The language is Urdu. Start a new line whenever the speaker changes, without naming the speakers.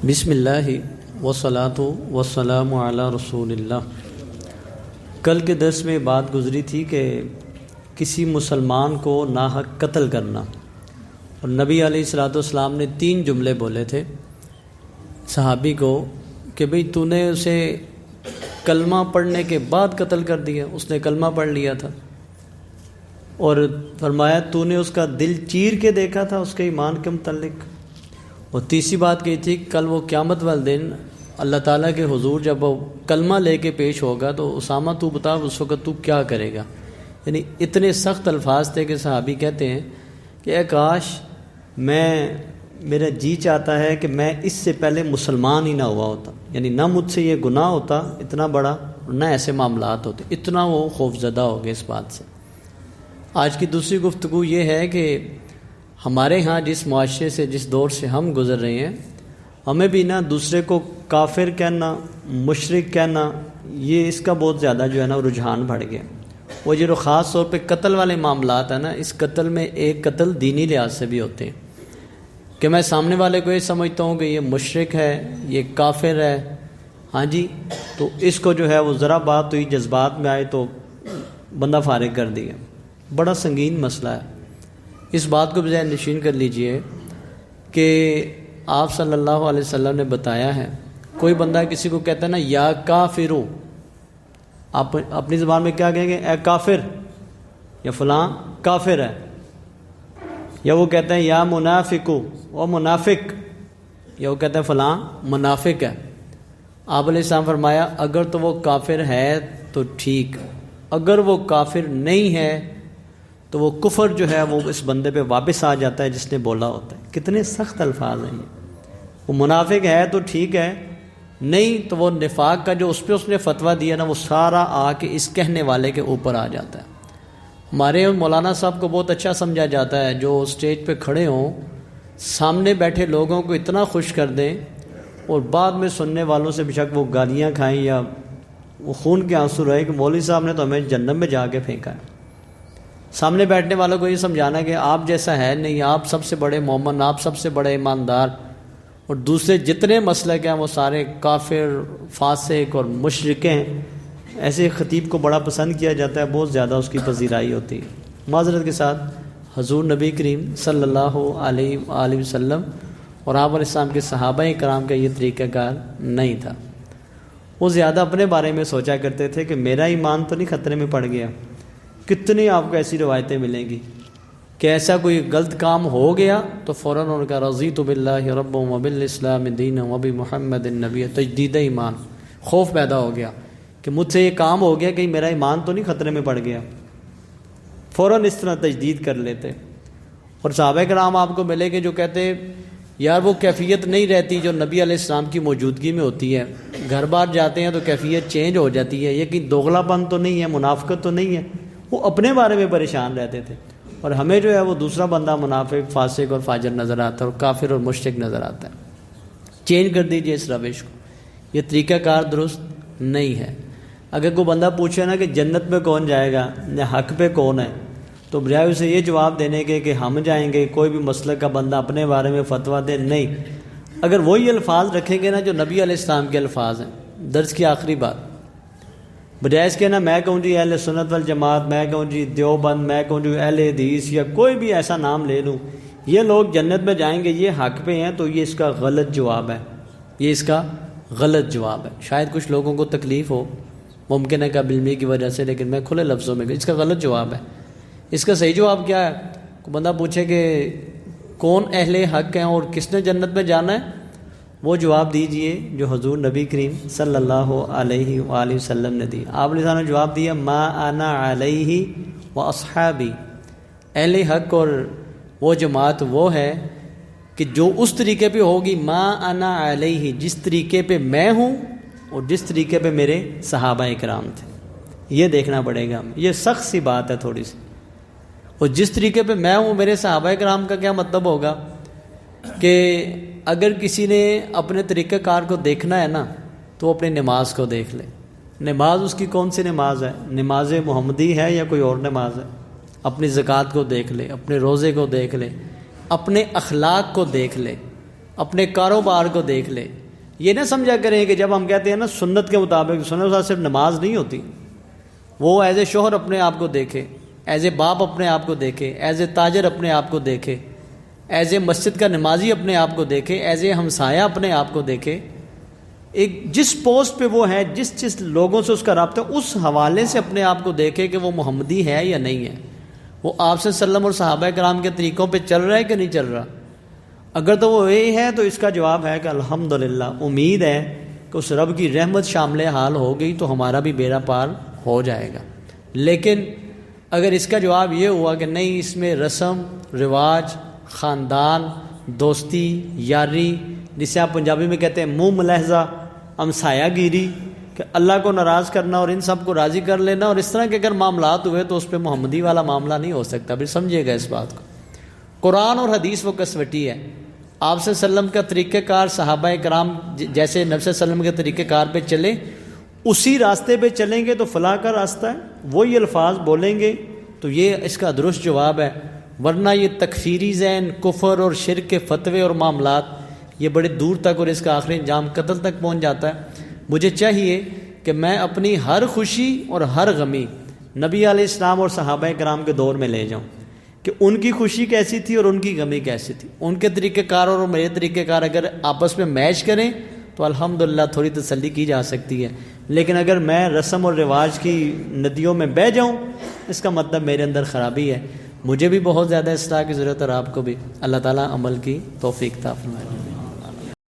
بسم اللہ والصلاۃ والسلام علی رسول اللہ۔ کل کے درس میں بات گزری تھی کہ کسی مسلمان کو ناحق قتل کرنا، اور نبی علیہ الصلوۃ والسلام نے 3 جملے بولے تھے صحابی کو کہ بھئی تو نے اسے کلمہ پڑھنے کے بعد قتل کر دیا، اس نے کلمہ پڑھ لیا تھا، اور فرمایا تو نے اس کا دل چیر کے دیکھا تھا اس کے ایمان کے متعلق۔ اور تیسری بات کہی تھی کل وہ قیامت والے دن اللہ تعالیٰ کے حضور جب وہ کلمہ لے کے پیش ہوگا تو اسامہ تو بتا اس وقت تو کیا کرے گا۔ یعنی اتنے سخت الفاظ تھے کہ صحابی کہتے ہیں کہ اے کاش میرا جی چاہتا ہے کہ میں اس سے پہلے مسلمان ہی نہ ہوا ہوتا، یعنی نہ مجھ سے یہ گناہ ہوتا اتنا بڑا، نہ ایسے معاملات ہوتے۔ اتنا وہ خوف زدہ ہو گئے اس بات سے۔ آج کی دوسری گفتگو یہ ہے کہ ہمارے ہاں جس معاشرے سے، جس دور سے ہم گزر رہے ہیں، ہمیں بھی نہ دوسرے کو کافر کہنا، مشرک کہنا، یہ اس کا بہت زیادہ جو ہے نا رجحان بڑھ گیا۔ وہ جو خاص طور پہ قتل والے معاملات ہیں نا، اس قتل میں ایک قتل دینی لحاظ سے بھی ہوتے ہیں کہ میں سامنے والے کو یہ سمجھتا ہوں کہ یہ مشرک ہے، یہ کافر ہے، ہاں جی، تو اس کو جو ہے وہ ذرا بات ہوئی جذبات میں آئے تو بندہ فارغ کر دیا۔ بڑا سنگین مسئلہ ہے۔ اس بات کو بھی ذہن نشین کر لیجئے کہ آپ صلی اللہ علیہ وسلم نے بتایا ہے، کوئی بندہ کسی کو کہتا ہے نا یا کافرو، آپ اپنی زبان میں کیا کہیں گے؟ اے کافر، یا فلاں کافر ہے، یا وہ کہتے ہیں یا منافقو، وہ منافق، یا وہ کہتے ہیں فلاں منافق ہے۔ آپ علیہ السلام فرمایا اگر تو وہ کافر ہے تو ٹھیک، اگر وہ کافر نہیں ہے تو وہ کفر جو ہے وہ اس بندے پہ واپس آ جاتا ہے جس نے بولا ہوتا ہے۔ کتنے سخت الفاظ ہیں یہ۔ وہ منافق ہے تو ٹھیک ہے، نہیں تو وہ نفاق کا جو اس پہ اس نے فتویٰ دیا نا، وہ سارا آ کے اس کہنے والے کے اوپر آ جاتا ہے۔ ہمارے مولانا صاحب کو بہت اچھا سمجھا جاتا ہے، جو اسٹیج پہ کھڑے ہوں، سامنے بیٹھے لوگوں کو اتنا خوش کر دیں اور بعد میں سننے والوں سے بے شک وہ گالیاں کھائیں یا وہ خون کے آنسو رہے کہ مولوی صاحب نے تو ہمیں جہنم میں جا کے پھینکا ہے۔ سامنے بیٹھنے والوں کو یہ سمجھانا کہ آپ جیسا ہے نہیں، آپ سب سے بڑے مومن، آپ سب سے بڑے ایماندار، اور دوسرے جتنے مسلک ہیں وہ سارے کافر، فاسق اور مشرک ہیں۔ ایسے خطیب کو بڑا پسند کیا جاتا ہے، بہت زیادہ اس کی پذیرائی ہوتی ہے۔ معذرت کے ساتھ حضور نبی کریم صلی اللہ علیہ وآلہ وسلم اور آپ علیہ السلام کے صحابہ کرام کا یہ طریقہ کار نہیں تھا۔ وہ زیادہ اپنے بارے میں سوچا کرتے تھے کہ میرا ایمان تو نہیں خطرے میں پڑ گیا۔ کتنی آپ کو ایسی روایتیں ملیں گی کہ ایسا کوئی غلط کام ہو گیا تو فوراً ان کا رضیت باللہ رب و بالاسلام دین و بمحمد النبی، تجدید ایمان، خوف پیدا ہو گیا کہ مجھ سے یہ کام ہو گیا کہ میرا ایمان تو نہیں خطرے میں پڑ گیا، فوراً اس طرح تجدید کر لیتے۔ اور صحابہ کرام آپ کو ملے کہ جو کہتے یار وہ کیفیت نہیں رہتی جو نبی علیہ السلام کی موجودگی میں ہوتی ہے، گھر بار جاتے ہیں تو کیفیت چینج ہو جاتی ہے، یہ کہ دوغلا پن تو نہیں ہے، منافقت تو نہیں ہے۔ وہ اپنے بارے میں پریشان رہتے تھے، اور ہمیں جو ہے وہ دوسرا بندہ منافق، فاسق اور فاجر نظر آتا ہے، اور کافر اور مشرک نظر آتا ہے۔ چینج کر دیجئے اس روش کو، یہ طریقہ کار درست نہیں ہے۔ اگر کوئی بندہ پوچھے نا کہ جنت میں کون جائے گا یا حق پہ کون ہے، تو بجائے اسے یہ جواب دینے کے کہ ہم جائیں گے، کوئی بھی مسلک کا بندہ اپنے بارے میں فتویٰ دے، نہیں۔ اگر وہی الفاظ رکھیں گے نا جو نبی علیہ السلام کے الفاظ ہیں، درس کی آخری بات، بجائے اس کے نا میں کہوں جی اہل سنت والجماعت، میں کہوں جی دیوبند، میں کہوں جی اہل حدیث، یا کوئی بھی ایسا نام لے لوں، یہ لوگ جنت میں جائیں گے، یہ حق پہ ہیں، تو یہ اس کا غلط جواب ہے، یہ اس کا غلط جواب ہے۔ شاید کچھ لوگوں کو تکلیف ہو، ممکن ہے کہ علمی کی وجہ سے، لیکن میں کھلے لفظوں میں اس کا غلط جواب ہے۔ اس کا صحیح جواب کیا ہے؟ کوئی بندہ پوچھے کہ کون اہل حق ہیں اور کس نے جنت میں جانا ہے، وہ جواب دیجئے جو حضور نبی کریم صلی اللہ علیہ وآلہ وسلم نے دی۔ آپ نے جواب دیا ما انا علیہ و اصحابی، اہل حق اور وہ جماعت وہ ہے کہ جو اس طریقے پہ ہوگی، ما انا علیہ، جس طریقے پہ میں ہوں اور جس طریقے پہ میرے صحابہ کرام تھے۔ یہ دیکھنا پڑے گا، یہ سخت سی بات ہے تھوڑی سی۔ اور جس طریقے پہ میں ہوں میرے صحابہ کرام کا کیا مطلب ہوگا کہ اگر کسی نے اپنے طریقہ کار کو دیکھنا ہے نا تو وہ اپنی نماز کو دیکھ لے۔ نماز اس کی کون سی نماز ہے؟ نماز محمدی ہے یا کوئی اور نماز ہے؟ اپنی زکوٰۃ کو دیکھ لے، اپنے روزے کو دیکھ لے، اپنے اخلاق کو دیکھ لے، اپنے کاروبار کو دیکھ لے. یہ نہ سمجھا کریں کہ جب ہم کہتے ہیں نا سنت کے مطابق، سنت کے ساتھ صرف نماز نہیں ہوتی. وہ ایز اے شوہر اپنے آپ کو دیکھے، ایز اے باپ اپنے آپ کو دیکھے، ایز اے تاجر اپنے آپ کو دیکھے، ایز اے مسجد کا نمازی اپنے آپ کو دیکھے، ایز اے ہمسایہ اپنے آپ کو دیکھے. ایک جس پوسٹ پہ وہ ہے، جس لوگوں سے اس کا رابطہ، اس حوالے سے اپنے آپ کو دیکھے کہ وہ محمدی ہے یا نہیں ہے، وہ آپ صلی اللہ علیہ وسلم اور صحابہ کرام کے طریقوں پہ چل رہا ہے کہ نہیں چل رہا. اگر تو وہ یہی ہے تو اس کا جواب ہے کہ الحمدللہ، امید ہے کہ اس رب کی رحمت شامل حال ہو گئی تو ہمارا بھی بیڑا پار ہو جائے گا. لیکن اگر اس کا جواب یہ ہوا کہ نہیں، اس میں رسم رواج، خاندان، دوستی، یاری، جسے آپ پنجابی میں کہتے ہیں منہ ملحظہ، ہمسایہ گیری، کہ اللہ کو ناراض کرنا اور ان سب کو راضی کر لینا، اور اس طرح کے اگر معاملات ہوئے تو اس پہ محمدی والا معاملہ نہیں ہو سکتا. پھر سمجھیے گا اس بات کو. قرآن اور حدیث وہ کسوٹی ہے. آپ صلی اللہ علیہ وسلم کا طریقہ کار، صحابہ کرام جیسے نبی صلی اللہ علیہ وسلم کے طریقہ کار پہ چلیں، اسی راستے پہ چلیں گے تو فلاح کا راستہ ہے. وہی الفاظ بولیں گے تو یہ اس کا درست جواب ہے. ورنہ یہ تکفیری ذہن، کفر اور شرک کے فتوے اور معاملات، یہ بڑے دور تک، اور اس کا آخری انجام قتل تک پہنچ جاتا ہے. مجھے چاہیے کہ میں اپنی ہر خوشی اور ہر غمی نبی علیہ السلام اور صحابہ کرام کے دور میں لے جاؤں کہ ان کی خوشی کیسی تھی اور ان کی غمی کیسی تھی. ان کے طریقہ کار اور میرے طریقہ کار اگر آپس میں میچ کریں تو الحمدللہ تھوڑی تسلی کی جا سکتی ہے. لیکن اگر میں رسم اور رواج کی ندیوں میں بہہ جاؤں، اس کا مطلب میرے اندر خرابی ہے. مجھے بھی بہت زیادہ اصلاح کی ضرورت ہے، اور آپ کو بھی. اللہ تعالیٰ عمل کی توفیق عطا فرمائے.